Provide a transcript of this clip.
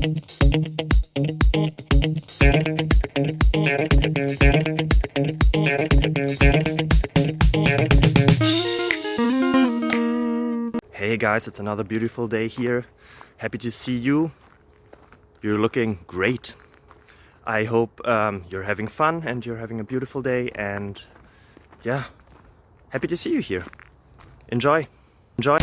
Hey guys, it's another beautiful day here. Happy to see you. You're looking great. I hope you're having fun and you're having a beautiful day, and yeah, happy to see you here. Enjoy. Enjoy.